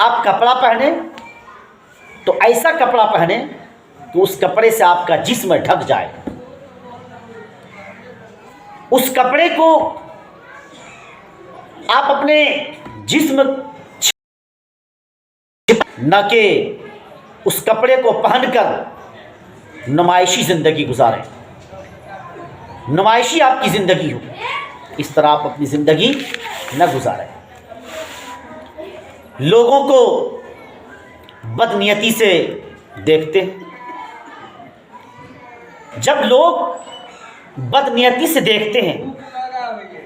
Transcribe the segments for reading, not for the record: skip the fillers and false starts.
آپ کپڑا پہنیں تو ایسا کپڑا پہنیں کہ اس کپڑے سے آپ کا جسم ڈھک جائے، اس کپڑے کو آپ اپنے جسم نہ کہ اس کپڑے کو پہن کر نمائشی زندگی گزاریں، نمائشی آپ کی زندگی ہو، اس طرح آپ اپنی زندگی نہ گزاریں۔ لوگوں کو بدنیتی سے دیکھتے ہیں، جب لوگ بدنیتی سے دیکھتے ہیں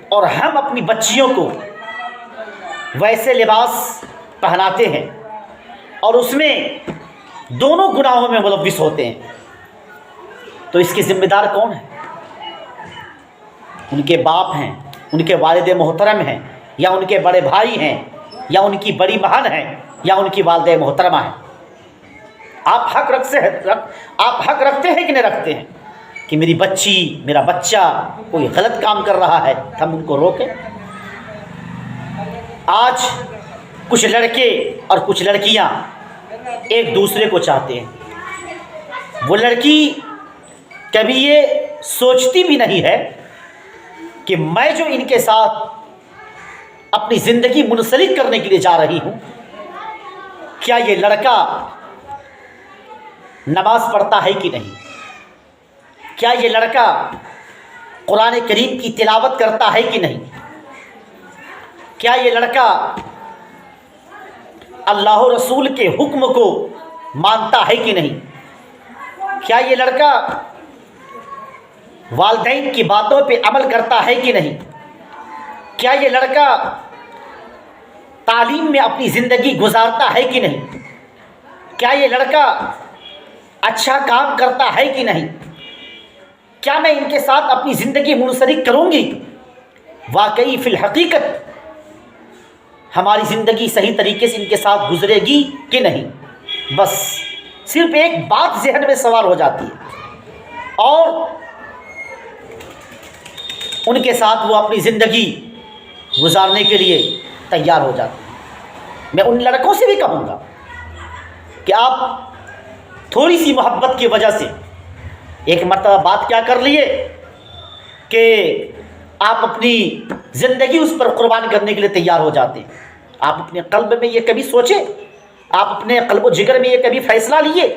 اور ہم اپنی بچیوں کو ویسے لباس پہناتے ہیں اور اس میں دونوں گناہوں میں ملوث ہوتے ہیں، تو اس کے ذمہ دار کون ہیں؟ ان کے باپ ہیں، ان کے والد محترم ہیں، یا ان کے بڑے بھائی ہیں، یا ان کی بڑی بہن ہیں، یا ان کی والدہ محترمہ ہیں۔ آپ حق رکھتے ہیں کہ نہیں رکھتے ہیں کہ میری بچی، میرا بچہ کوئی غلط کام کر رہا ہے، ہم ان کو روکیں؟ آج کچھ لڑکے اور کچھ لڑکیاں ایک دوسرے کو چاہتے ہیں، وہ لڑکی کبھی یہ سوچتی بھی نہیں ہے کہ میں جو ان کے ساتھ اپنی زندگی منسلک کرنے کے لیے جا رہی ہوں، کیا یہ لڑکا نماز پڑھتا ہے کہ نہیں؟ کیا یہ لڑکا قرآن کریم کی تلاوت کرتا ہے کہ نہیں؟ کیا یہ لڑکا اللہ و رسول کے حکم کو مانتا ہے کہ نہیں؟ کیا یہ لڑکا والدین کی باتوں پہ عمل کرتا ہے کہ نہیں؟ کیا یہ لڑکا تعلیم میں اپنی زندگی گزارتا ہے کہ نہیں؟ کیا یہ لڑکا اچھا کام کرتا ہے کہ نہیں؟ کیا میں ان کے ساتھ اپنی زندگی منسلک کروں گی؟ واقعی فی الحقیقت ہماری زندگی صحیح طریقے سے ان کے ساتھ گزرے گی کہ نہیں؟ بس صرف ایک بات ذہن میں سوار ہو جاتی ہے اور ان کے ساتھ وہ اپنی زندگی گزارنے کے لیے تیار ہو جاتے ہیں۔ میں ان لڑکوں سے بھی کہوں گا کہ آپ تھوڑی سی محبت کی وجہ سے ایک مرتبہ بات کیا کر لیے کہ آپ اپنی زندگی اس پر قربان کرنے کے لیے تیار ہو جاتے ہیں۔ آپ اپنے قلب میں یہ کبھی سوچیں، آپ اپنے قلب و جگر میں یہ کبھی فیصلہ لیے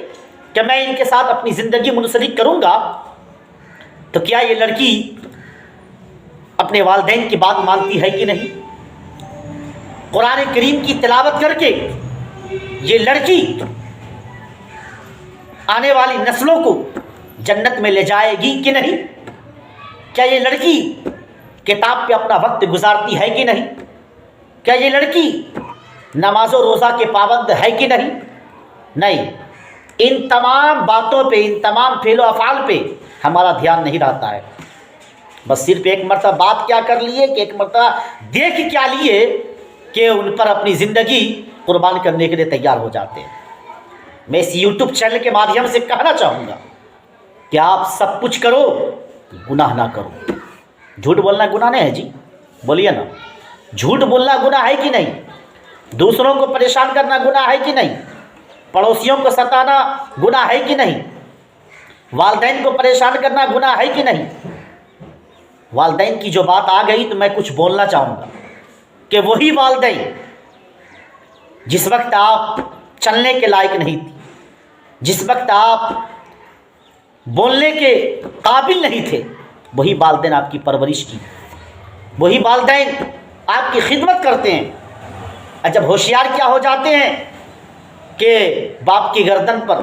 کہ میں ان کے ساتھ اپنی زندگی منسلک کروں گا، تو کیا یہ لڑکی اپنے والدین کی بات مانتی ہے کہ نہیں؟ قرآن کریم کی تلاوت کر کے یہ لڑکی آنے والی نسلوں کو جنت میں لے جائے گی کہ نہیں؟ کیا یہ لڑکی کتاب پہ اپنا وقت گزارتی ہے کہ نہیں؟ کیا یہ لڑکی نماز و روزہ کے پابند ہے کہ نہیں؟ نہیں، ان تمام باتوں پہ، ان تمام فعل و افعال پہ ہمارا دھیان نہیں رہتا ہے۔ بس صرف ایک مرتبہ بات کیا کر لیے کہ ایک مرتبہ دیکھ کیا لیے کہ ان پر اپنی زندگی قربان کرنے کے لیے تیار ہو جاتے ہیں۔ میں اس یوٹیوب چینل کے مادھیم سے کہنا چاہوں گا کہ آپ سب کچھ کرو، گناہ نہ کرو۔ جھوٹ بولنا گناہ نہیں ہے جی، بولیے نا، جھوٹ بولنا گناہ ہے کہ نہیں؟ دوسروں کو پریشان کرنا گناہ ہے کہ نہیں؟ پڑوسیوں کو ستانا گناہ ہے کہ نہیں؟ والدین کو پریشان کرنا گناہ ہے کہ نہیں؟ والدین کی جو بات آ گئی تو میں کچھ بولنا چاہوں گا کہ وہی والدین جس وقت آپ چلنے کے لائق نہیں تھی، جس وقت آپ بولنے کے قابل نہیں تھے، وہی والدین آپ کی پرورش کی، وہی والدین آپ کی خدمت کرتے ہیں۔ اور جب ہوشیار کیا ہو جاتے ہیں کہ باپ کی گردن پر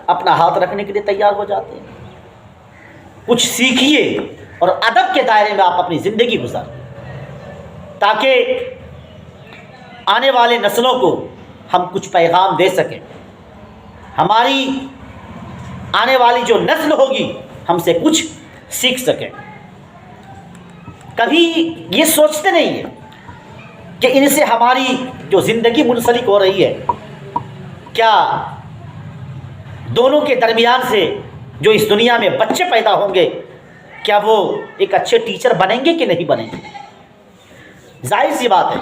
اپنا ہاتھ رکھنے کے لیے تیار ہو جاتے ہیں۔ کچھ سیکھیے اور ادب کے دائرے میں آپ اپنی زندگی گزاریں تاکہ آنے والے نسلوں کو ہم کچھ پیغام دے سکیں، ہماری آنے والی جو نسل ہوگی ہم سے کچھ سیکھ سکیں۔ کبھی یہ سوچتے نہیں ہیں کہ ان سے ہماری جو زندگی منسلک ہو رہی ہے، کیا دونوں کے درمیان سے جو اس دنیا میں بچے پیدا ہوں گے، کیا وہ ایک اچھے ٹیچر بنیں گے کہ نہیں بنیں گے؟ ظاہر سی بات ہے،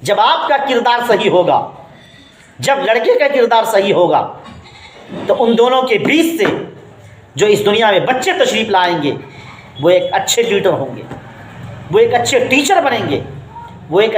جب آپ کا کردار صحیح ہوگا، جب لڑکے کا کردار صحیح ہوگا، تو ان دونوں کے بیچ سے جو اس دنیا میں بچے تشریف لائیں گے وہ ایک اچھے لیڈر ہوں گے، وہ ایک اچھے ٹیچر بنیں گے، وہ ایک